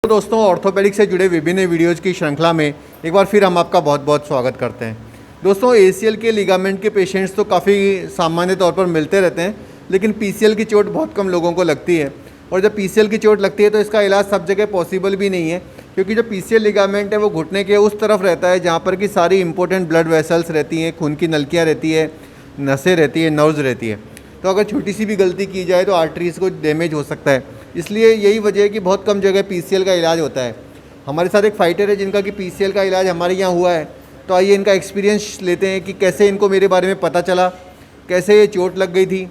तो दोस्तों, ऑर्थोपेडिक से जुड़े विभिन्न वीडियोज़ की श्रृंखला में एक बार फिर हम आपका बहुत बहुत स्वागत करते हैं। दोस्तों, एसीएल के लिगामेंट के पेशेंट्स तो काफ़ी सामान्य तौर पर मिलते रहते हैं, लेकिन पीसीएल की चोट बहुत कम लोगों को लगती है। और जब पीसीएल की चोट लगती है तो इसका इलाज सब जगह पॉसिबल भी नहीं है, क्योंकि जो पीसीएल लिगामेंट है वो घुटने के उस तरफ रहता है जहाँ पर कि सारी इंपॉर्टेंट ब्लड वेसल्स रहती हैं, खून की नलकियाँ रहती है, नसें रहती है, नर्व्स रहती है। तो अगर छोटी सी भी गलती की जाए तो आर्टरीज को डैमेज हो सकता है। इसलिए यही वजह है कि बहुत कम जगह पीसीएल का इलाज होता है। हमारे साथ एक फाइटर है जिनका कि पीसीएल का इलाज हमारे यहाँ हुआ है। तो आइए इनका एक्सपीरियंस लेते हैं कि कैसे इनको मेरे बारे में पता चला, कैसे ये चोट लग गई थी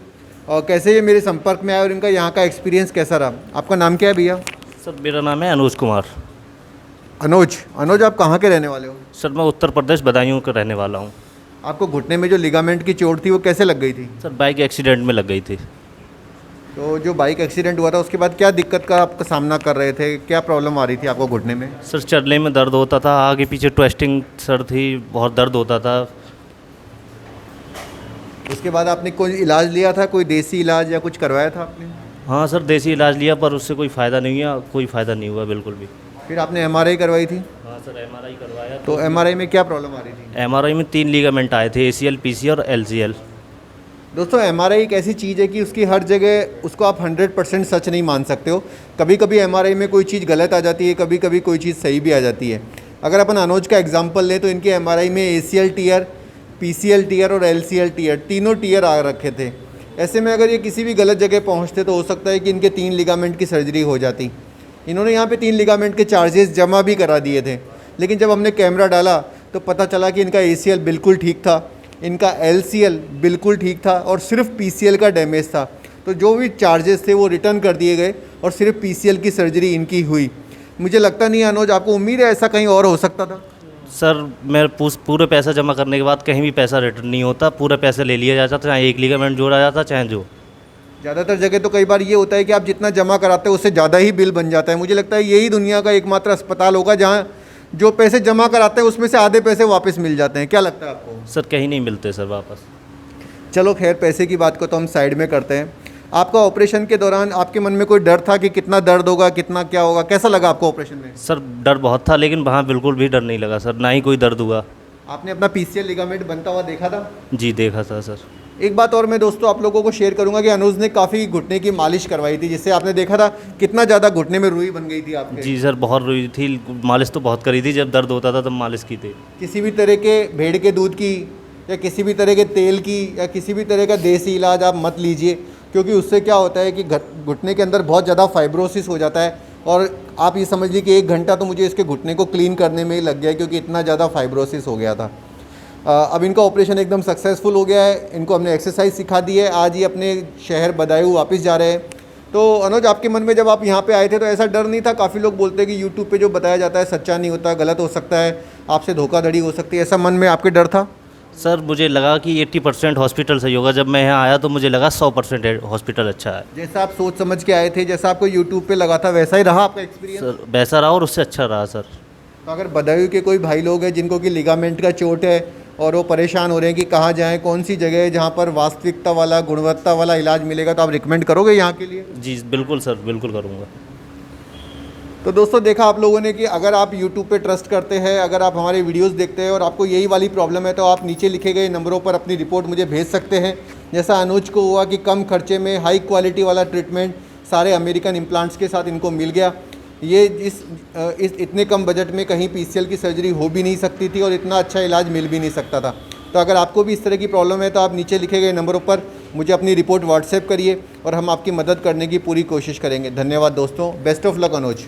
और कैसे ये मेरे संपर्क में आए और इनका यहाँ का एक्सपीरियंस कैसा रहा। आपका नाम क्या है भैया? सर मेरा नाम है अनुज कुमार। अनुज, आप कहाँ के रहने वाले हो? सर मैं उत्तर प्रदेश बदायूं का रहने वाला हूँ। आपको घुटने में जो लिगामेंट की चोट थी वो कैसे लग गई थी? सर बाइक एक्सीडेंट में लग गई थी। तो जो बाइक एक्सीडेंट हुआ था उसके बाद क्या दिक्कत का आपका सामना कर रहे थे, क्या प्रॉब्लम आ रही थी आपको घुटने में? सर चलने में दर्द होता था, आगे पीछे ट्विस्टिंग सर थी, बहुत दर्द होता था। उसके बाद आपने कोई इलाज लिया था, कोई देसी इलाज या कुछ करवाया था आपने? हाँ सर देसी इलाज लिया पर उससे कोई फ़ायदा नहीं हुआ, कोई फ़ायदा नहीं हुआ बिल्कुल भी। फिर आपने एमआरआई करवाई थी? हाँ सर एमआरआई करवाया। तो एमआरआई में क्या प्रॉब्लम आ रही थी? एमआरआई में 3 लीगामेंट आए थे, एसीएल, पीसी और एलसीएल। दोस्तों, एमआरआई एक ऐसी चीज़ है कि उसकी हर जगह उसको आप 100% सच नहीं मान सकते हो। कभी कभी एमआरआई में कोई चीज़ गलत आ जाती है, कभी कभी कोई चीज़ सही भी आ जाती है। अगर अपन अनुज का एग्जांपल लें तो इनके एमआरआई में एसीएल टीयर, पीसीएल टीयर और एलसीएल टीयर, तीनों टीयर आ रखे थे। ऐसे में अगर ये किसी भी गलत जगह पहुँचते तो हो सकता है कि इनके 3 लिगामेंट की सर्जरी हो जाती। इन्होंने यहाँ पे 3 लिगामेंट के चार्जेस जमा भी करा दिए थे, लेकिन जब हमने कैमरा डाला तो पता चला कि इनका एसीएल बिल्कुल ठीक था, इनका एलसीएल बिल्कुल ठीक था और सिर्फ पीसीएल का डैमेज था। तो जो भी चार्जेस थे वो रिटर्न कर दिए गए और सिर्फ पीसीएल की सर्जरी इनकी हुई। मुझे लगता नहीं है अनुज, आपको उम्मीद है ऐसा कहीं और हो सकता था? सर मैं पूरे पैसा जमा करने के बाद कहीं भी पैसा रिटर्न नहीं होता, पूरे पैसे ले लिया जाता, चाहे एक लीगामेंट जोड़ा जाता चाहे जो। ज़्यादातर जगह तो कई बार ये होता है कि आप जितना जमा कराते हो उससे ज़्यादा ही बिल बन जाता है। मुझे लगता है यही दुनिया का एकमात्र अस्पताल होगा जहाँ जो पैसे जमा कराते हैं उसमें से आधे पैसे वापस मिल जाते हैं। क्या लगता है आपको? सर कहीं नहीं मिलते सर वापस। चलो खैर, पैसे की बात को तो हम साइड में करते हैं। आपका ऑपरेशन के दौरान आपके मन में कोई डर था कि कितना दर्द होगा, कितना क्या होगा? कैसा लगा आपको ऑपरेशन में? सर डर बहुत था, लेकिन वहाँ बिल्कुल भी डर नहीं लगा सर, ना ही कोई दर्द हुआ। आपने अपना पीसीएल लिगामेंट बनता हुआ देखा था? जी देखा था सर। एक बात और मैं दोस्तों आप लोगों को शेयर करूंगा कि अनुज ने काफ़ी घुटने की मालिश करवाई थी, जिससे आपने देखा था कितना ज़्यादा घुटने में रुई बन गई थी आपके। जी सर बहुत रुई थी, मालिश तो बहुत करी थी, जब दर्द होता था तब मालिश की थी। किसी भी तरह के भेड़ के दूध की या किसी भी तरह के तेल की या किसी भी तरह का देसी इलाज आप मत लीजिए, क्योंकि उससे क्या होता है कि घुटने के अंदर बहुत ज़्यादा फाइब्रोसिस हो जाता है। और आप ये समझ लीजिए कि 1 घंटा तो मुझे इसके घुटने को क्लीन करने में ही लग गया, क्योंकि इतना ज़्यादा फाइब्रोसिस हो गया था। अब इनका ऑपरेशन एकदम सक्सेसफुल हो गया है। इनको हमने एक्सरसाइज सिखा दी है। आज ये अपने शहर बदायूं वापस जा रहे हैं। तो अनुज, आपके मन में जब आप यहाँ पे आए थे तो ऐसा डर नहीं था? काफ़ी लोग बोलते हैं कि यूट्यूब पे जो बताया जाता है सच्चा नहीं होता, गलत हो सकता है, आपसे धोखाधड़ी हो सकती है, ऐसा मन में आपके डर था? सर मुझे लगा कि 80% हॉस्पिटल सही होगा। जब मैं यहाँ आया तो मुझे लगा 100% हॉस्पिटल अच्छा है। जैसा आप सोच समझ के आए थे, जैसा आपको यूट्यूब पे लगा था, वैसा ही रहा आपका एक्सपीरियंस? सर वैसा रहा और उससे अच्छा रहा सर। तो अगर बदायूं के कोई भाई लोग हैं जिनको कि लिगामेंट का चोट है और वो परेशान हो रहे हैं कि कहाँ जाएं, कौन सी जगह है जहाँ पर वास्तविकता वाला, गुणवत्ता वाला इलाज मिलेगा, तो आप रिकमेंड करोगे यहाँ के लिए? जी बिल्कुल सर, बिल्कुल करूँगा। तो दोस्तों, देखा आप लोगों ने कि अगर आप YouTube पे ट्रस्ट करते हैं, अगर आप हमारे वीडियोस देखते हैं और आपको यही वाली प्रॉब्लम है, तो आप नीचे लिखे गए नंबरों पर अपनी रिपोर्ट मुझे भेज सकते हैं। जैसा अनुज को हुआ कि कम खर्चे में हाई क्वालिटी वाला ट्रीटमेंट सारे अमेरिकन इम्प्लांट्स के साथ इनको मिल गया। ये इस इतने कम बजट में कहीं पीसीएल की सर्जरी हो भी नहीं सकती थी और इतना अच्छा इलाज मिल भी नहीं सकता था। तो अगर आपको भी इस तरह की प्रॉब्लम है तो आप नीचे लिखे गए नंबरों पर मुझे अपनी रिपोर्ट व्हाट्सएप करिए और हम आपकी मदद करने की पूरी कोशिश करेंगे। धन्यवाद दोस्तों। Best of luck Anuj.